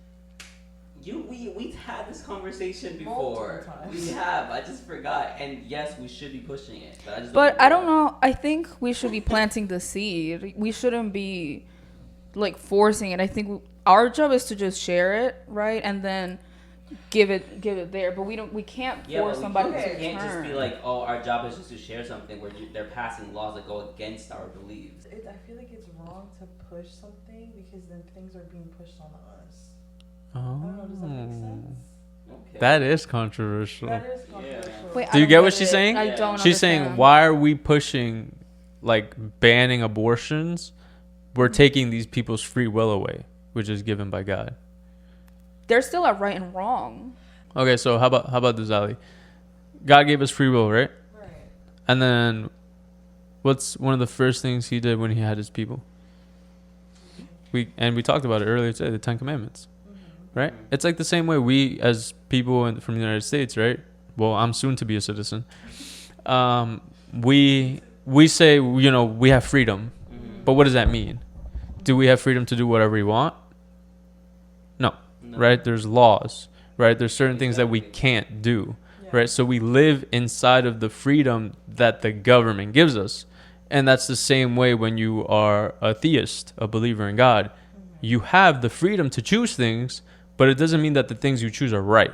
We've had this conversation Multiple before. times. We have. I just forgot. And yes, we should be pushing it. But I just But I don't forgot. know. I think we should be planting the seed. We shouldn't be like forcing it. I think our job is to just share it, right, and then give it there. But we can't Yeah, force but somebody we to can't just be turn. like, oh, our job is just to share something where they're passing laws that go against our beliefs. I feel like it's wrong to push something because then things are being pushed on us. I don't know. Does that make sense? Okay. That is controversial. That is controversial. Wait, I Do you don't get what she's it. saying? I Yeah. don't. She's saying, understand. why are we pushing, like, banning abortions? We're taking these people's free will away, which is given by God. There's still a right and wrong. Okay, so how about this, Ali? God gave us free will, right? Right. And then, what's one of the first things He did when He had His people? We talked about it earlier today, the 10 Commandments, right? It's like the same way we, as people from the United States, right? Well, I'm soon to be a citizen. We say, you know, we have freedom, but what does that mean? Do we have freedom to do whatever we want? No, right? There's laws, right? There's certain things that we can't do, Yeah. right? So we live inside of the freedom that the government gives us. And that's the same way when you are a theist, a believer in God. You have the freedom to choose things, but it doesn't mean that the things you choose are right.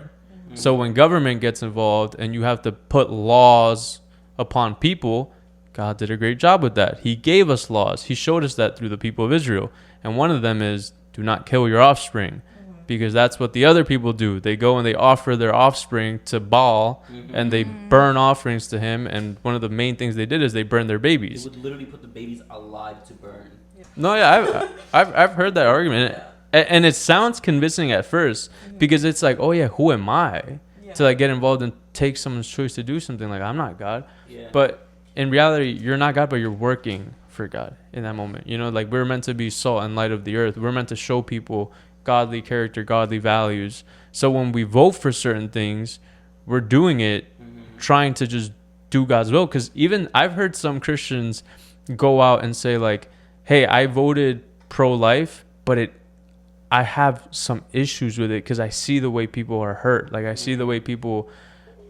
So when government gets involved and you have to put laws upon people, God did a great job with that. He gave us laws. He showed us that through the people of Israel. And one of them is, do not kill your offspring. Because that's what the other people do. They go and they offer their offspring to Baal, and they burn offerings to him. And one of the main things they did is they burned their They babies. would literally put the babies alive to burn. No, yeah, I've heard that argument, and it sounds convincing at first because it's like, oh yeah, who am I to like get involved and take someone's choice to do something? Like, I'm not God. Yeah. But in reality, you're not God, but you're working for God in that moment. You know, like we're meant to be salt and light of the earth. We're meant to show people godly character, godly values. So when we vote for certain things, we're doing it trying to just do God's will. Because even I've heard some Christians go out and say like, hey, I voted pro-life, but I have some issues with it because I see the way people are hurt. Like I see the way people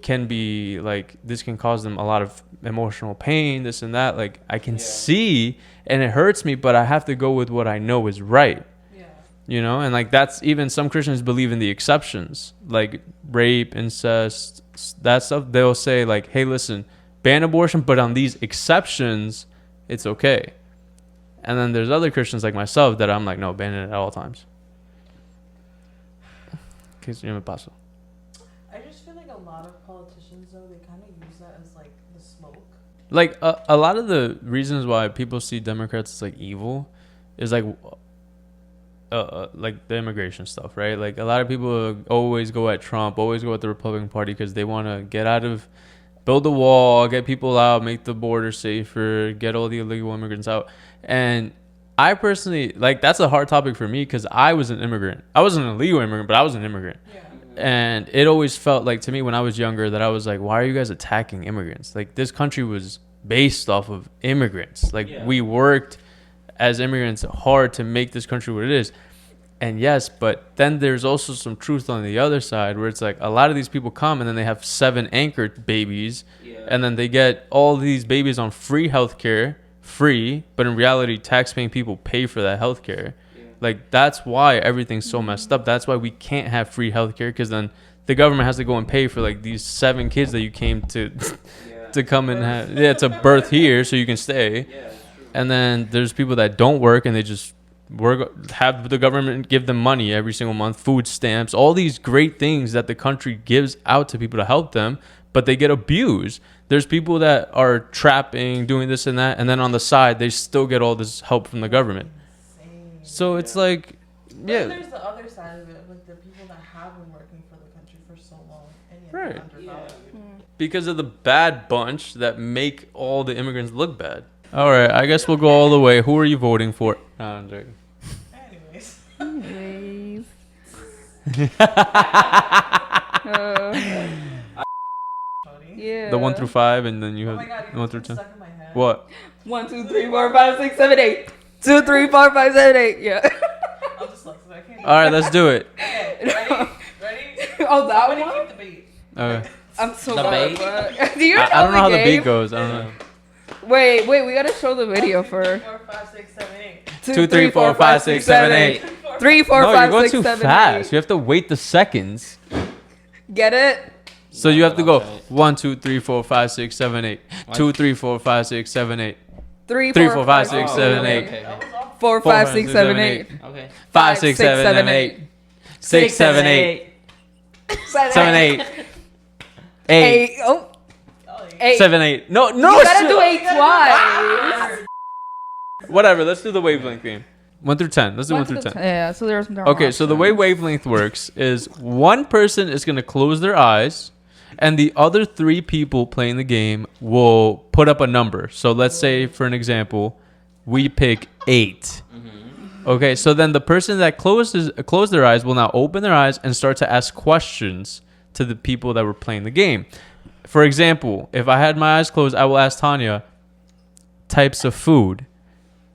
can be like, this can cause them a lot of emotional pain, this and that. Like I can see, and it hurts me, but I have to go with what I know is right. Yeah. You know, and like that's even some Christians believe in the exceptions, like rape, incest, that stuff. They'll say like, hey, listen, ban abortion, but on these exceptions, it's okay. And then there's other Christians like myself that I'm like, no, ban it at all times. I just feel like a lot of politicians, though, they kind of use that as like the smoke. Like a lot of the reasons why people see Democrats as like evil is like the immigration stuff, right? Like a lot of people always go at Trump, always go at the Republican Party because they want to build a wall, get people out, make the border safer, get all the illegal immigrants out. And I personally, like, that's a hard topic for me because I was an immigrant. I wasn't an illegal immigrant, but I was an immigrant. Yeah. And it always felt like to me when I was younger that I was like, why are you guys attacking immigrants? Like, this country was based off of immigrants. Like, we worked as immigrants hard to make this country what it is. And yes, but then there's also some truth on the other side where it's like a lot of these people come and then they have 7 anchored babies and then they get all these babies on free healthcare, but in reality, tax-paying people pay for that healthcare. Like, that's why everything's so messed up. That's why we can't have free healthcare because then the government has to go and pay for like these 7 kids that you came to to come and have to birth here so you can stay. And then there's people that don't work and they just have the government give them money every single month, food stamps, all these great things that the country gives out to people to help them, but they get abused. There's people that are trapping, doing this and that, and then on the side they still get all this help from the government. So it's like, But then there's the other side of it, like the people that have been working for the country for so long and yet they're undervalued. Because of the bad bunch that make all the immigrants look bad. All right, I guess we'll go all the way. Who are you voting for? No, I'm joking. Anyways. Yeah. The 1 through 5, and then you have Oh my God, 1 through 10. stuck in my head. What? 1, 2, 3, 4, 5, 6, 7, 8. 2, 3, 4, 5, 7, 8. Yeah. I'm dyslexic. I can't. All right, let's do it. Okay, ready? Oh, that Somebody one? keep the beat. Okay. I'm so The bad. bait? But do you know I don't know how the game? beat goes. I don't know. Wait, we gotta show the video 2, for 3, 4, 5, 6, 7, 8. 2, 3, 4, 5, 6, 7, 8. 3, 4, No, 5, you're going 6, too 7, fast. 8. You have to wait the seconds. Get it? So you have to go 1, 2, 3, 4, 5, 6, 7, 8. 2, 3, 4, 5, 6, 7, 8. 3, 3, 4, 5, 6, 7, 8. Okay. 4, 5, 6, 7, 8. Okay. 5, 6, 7, 8. 6, 7, 8. 7, 8. 8. Oh. 8. 7, 8. No, You gotta do 8 twice. Whatever. Let's do the wavelength game. 1 through 10. Let's do 1 through 10. Yeah, so there's no Okay, so the way wavelength works is one person is going to close their eyes and the other 3 people playing the game will put up a number. So let's say, for an example, we pick 8. Okay, so then the person that closed their eyes will now open their eyes and start to ask questions to the people that were playing the game. For example, if I had my eyes closed, I will ask Tania types of food.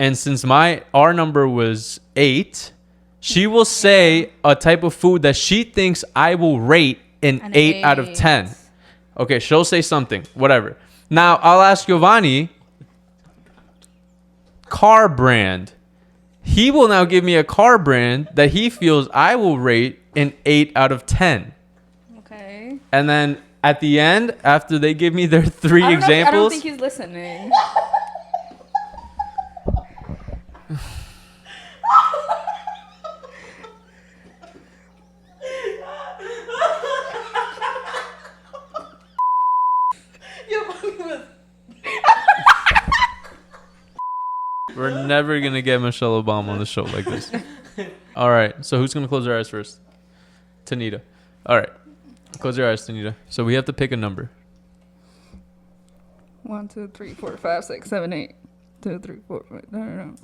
And since our number was 8, she will say a type of food that she thinks I will rate an 8 out of 10. Okay, she'll say something, whatever. Now, I'll ask Giovanni car brand. He will now give me a car brand that he feels I will rate an 8 out of 10. Okay. And then at the end, after they give me their 3 I examples... don't think he's listening. We're never going to get Michelle Obama on the show like this. All right. So who's going to close their eyes first? Tanita. All right. Close your eyes, Tanita. So we have to pick a number. 1, 2, 3, 4, 5, 6, 7, 8. 2, 3, 4, 5. No.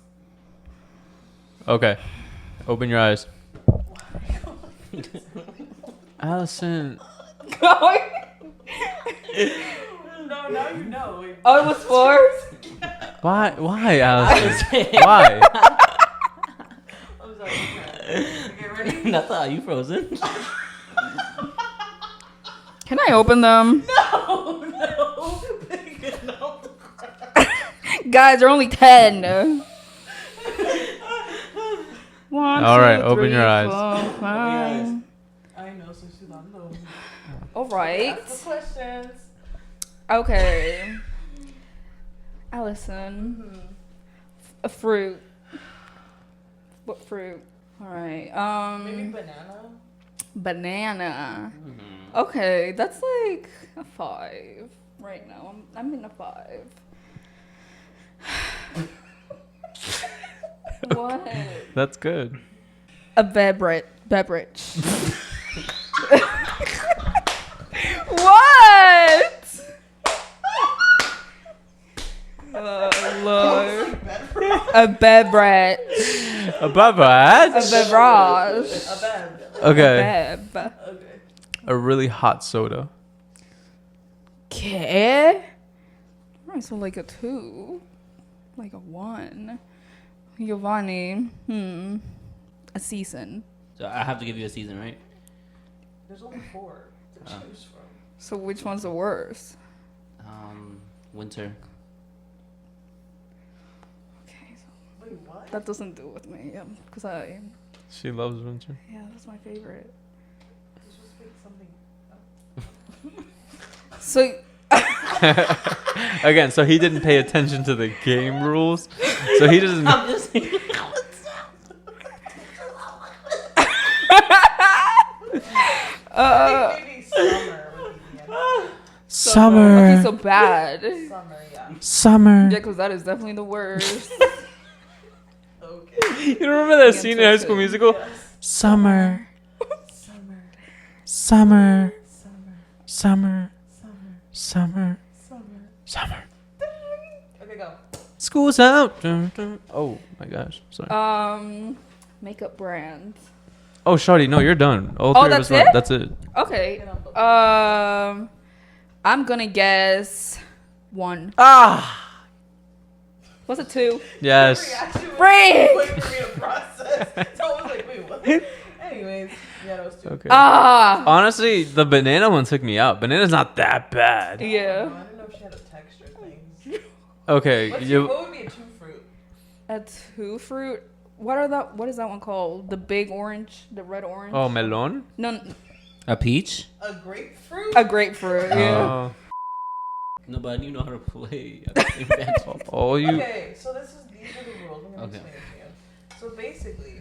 Okay. Open your eyes. Alison. Going. No, now you know. Wait. Oh, it was 4? Why, Alison? Why? I'm sorry. Okay, ready? Nata, are you frozen? Can I open them? No. Guys, they're only 10. 1, All 2, right, open 3, your eyes. 4, 5. I know, so she's on those. All right. Ask the questions. Okay. Alison. A fruit. What fruit? All right. Maybe banana. Banana. Mm-hmm. Okay, that's like a 5 right now. I'm in a 5. What? That's good. A beverage. What? Oh, Lord. A beverage. A beverage. A beverage. A bed. Okay. A beb. Okay. A really hot soda. Okay. Alright, so like a 2. Like a 1. Giovanni. A season. So I have to give you a season, right? There's only 4 to choose from. So which one's the worst? Winter. Okay, so Wait, what? that doesn't do with me. Because She loves winter. yeah, that's my favorite. You're supposed to pick something. So Again, so he didn't pay attention to the game rules. So he doesn't. I'm just Maybe summer would be the answer. Summer. Okay, so bad. Summer, yeah. Summer. Yeah, because that is definitely the worst. Okay. You remember that Yeah, scene in High School Twister. Musical? Yes. Summer. Summer. Summer. Summer. Summer. Summer. Summer. Summer. Summer. Okay, go. School's out. Dun, dun. Oh my gosh. Sorry. Makeup brand. Oh, Shawty, no, you're done. All Oh, three of that's us went. it? That's it. Okay. Get up. I'm gonna guess 1. Ah. What's a 2? Yes. Reaction was Frank! quick for me to process. So I was like, wait, what? Anyways, yeah, that was 2. Okay. Ah. Honestly, the banana one took me out. Banana's not that bad. I Yeah. don't know if she had a texture thing. Okay. What would be a 2 fruit? A 2 fruit. What is that one called? The big orange, the red orange. Oh, melon. No, a peach. A grapefruit? a grapefruit. Yeah. No, but you know how to play. Oh, you. Okay, so these are the rules. I'm gonna Okay. explain it to you. So basically,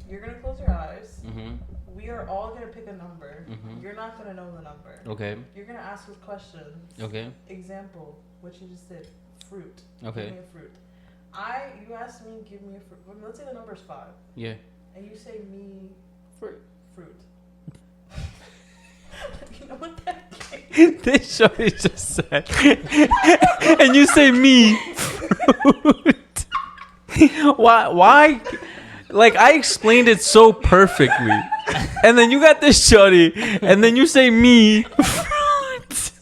you're gonna close your eyes. Mm-hmm. We are all gonna pick a number. Mhm. You're not gonna know the number. Okay. You're gonna ask us questions. Okay. Example, what you just said, fruit. Okay. Give me a fruit. You asked me, give me a fruit. Well, let's say the number's 5, Yeah. and you say me Fruit. fruit. You know what that means? This Shawty just said. And you say me. Fruit. Why? Like, I explained it so perfectly. And then you got this Shawty. And then you say me. Fruit.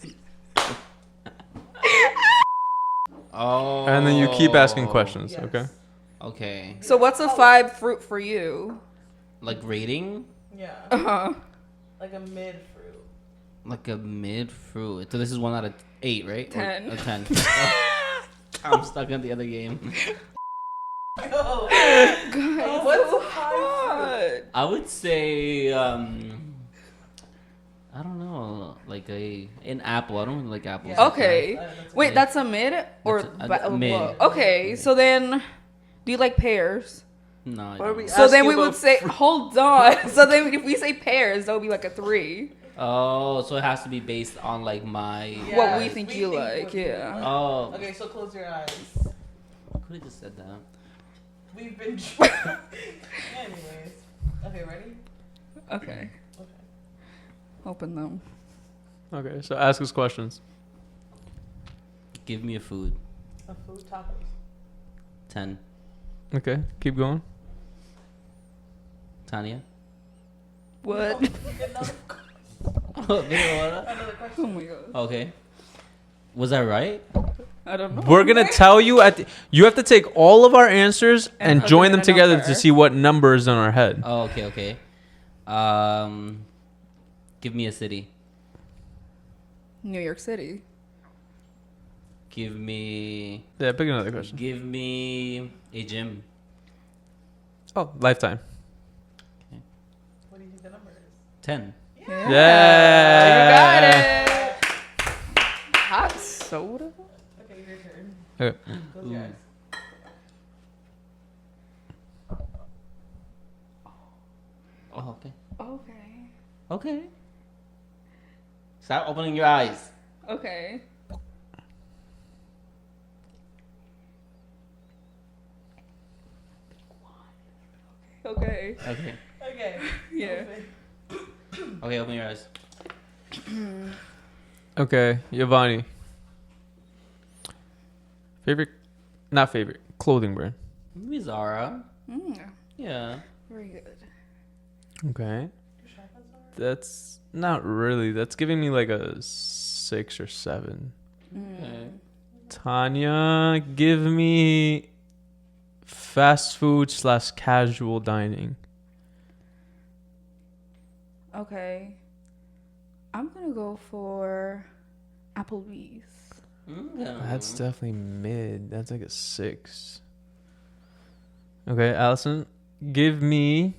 Oh. And then you keep asking questions, Yes. okay? Okay. So what's a 5 fruit for you? Like rating? Yeah, Uh-huh. like a mid fruit. Like a mid fruit. So this is 1 out of 8, right? 10. Or 10. I'm stuck in the other game. Yo, Guys, what's so a 5 fruit? hard. I would say I don't know, like an apple. I don't really like apples. Yeah. Okay. That's a Wait, mid. that's a mid or That's a mid. low? Okay, so then do you like pears? No. I What are don't. we- So then Asking we would about say, hold on. So then if we say pears, that would be like a 3. Oh, so it has to be based on like my. Yeah. What we Yes, think we you think like, what you yeah. like. Oh. Okay, so close your eyes. Could have just said that. We've been. Anyways. Okay, ready? Okay. Okay. Open them. Okay, so ask us questions. Give me a food. A food tacos. 10. Okay, keep going. Tania. What? Another Oh question. Oh my god. okay. Was that right? I don't know. We're gonna tell you you have to take all of our answers and put join them them in a together number. to see what number is in our head. Oh, okay. Give me a city. New York City. Give me Yeah, pick another question. Give me a gym. Oh, lifetime. What do you think the number is? 10. Yeah. You got it. Hot soda? Okay, your turn. Okay. Close your eyes. Oh, okay. Okay. Okay. Stop opening your eyes. Okay. Okay. Okay. Okay. Yeah. Open. Okay, open your eyes. Okay, Giovanni. Not favorite, clothing brand. Maybe Zara. Mm, Yeah. very good. Okay. Your shotguns are? That's not really. That's giving me like a 6 or 7. Okay. Tanya, give me fast food / casual dining. Okay. I'm gonna go for Applebee's. That's definitely mid. That's like a 6. Okay, Alison, give me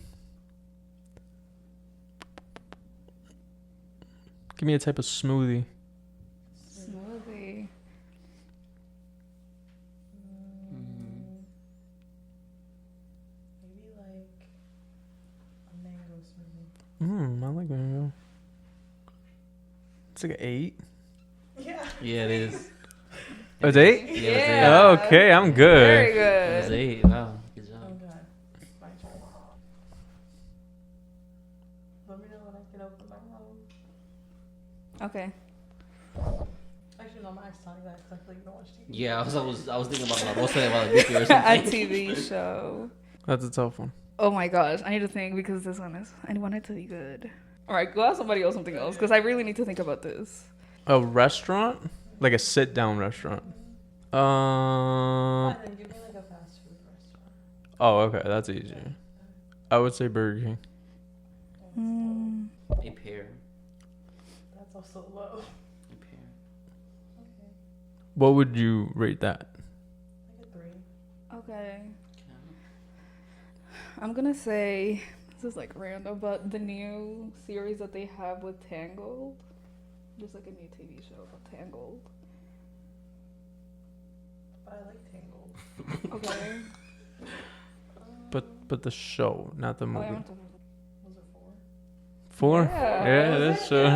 a type of smoothie. Smoothie. Maybe like a mango smoothie. I like mango. It's like an 8. Yeah. Yeah, it is. Oh, it's 8? Yeah, Yeah. Okay, I'm Very good. It was good. 8. Wow. Good Oh job. god. My turn. Let me know when I can open my mouth. Okay. Actually, no, I'm actually telling that because I feel like you don't watch TV. Yeah, I was thinking about La Rosa de Guadalupe or A something. TV show. That's a tough one. Oh my gosh, I need to think because this one is. I want it to be good. All right, go ask somebody else something else because I really need to think about this. A restaurant? Like a sit-down restaurant. Fine, then give me like a fast food restaurant. Oh, okay, that's easier. I would say Burger King. Mm, A pear. That's also low. A pear. Okay. What would you rate that? Like a 3. okay. I'm gonna say this is like random, but the new series that they have with Tangled, there's like a new TV show called Tangled. But I like Tangled. Okay. But the show, not the Oh, movie. I went to- Was it 4? 4? Yeah. Yeah, that's true.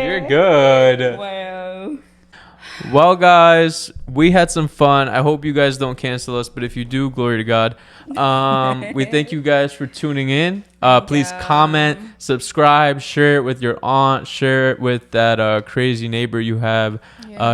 You're good. Wow. Well, guys, we had some fun. I hope you guys don't cancel us, but if you do, glory to God. We thank you guys for tuning in. Please Yeah. comment, subscribe, share it with your aunt, share it with that crazy neighbor you have.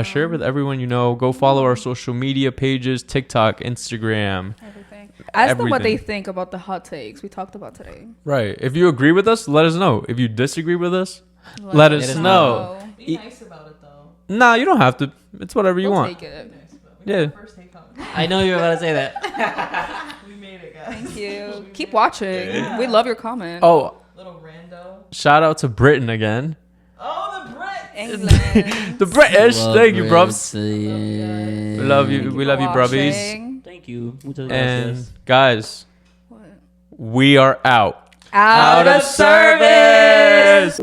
Share it with everyone you know. Go follow our social media pages, TikTok, Instagram. Everything. Ask them what they Everything. think about the hot takes we talked about today. Right. If you agree with us, let us know. If you disagree with us, let us know. Be nice about it though. Nah, you don't have to. It's whatever you We'll want. take it. Be nice about it. We Yeah. got our first take on it. I know you were about to say that. We made it, guys. Thank you. We Keep made watching. Yeah. We love your comment. Oh, it. Little rando. shout out to Britain again. Oh, the Brits. England. The British. Thank you, brubs. We We love you. Thank We for love you, brubbies. watching. Thank you. Muchas And gracias. guys, What? we are out. Out of service.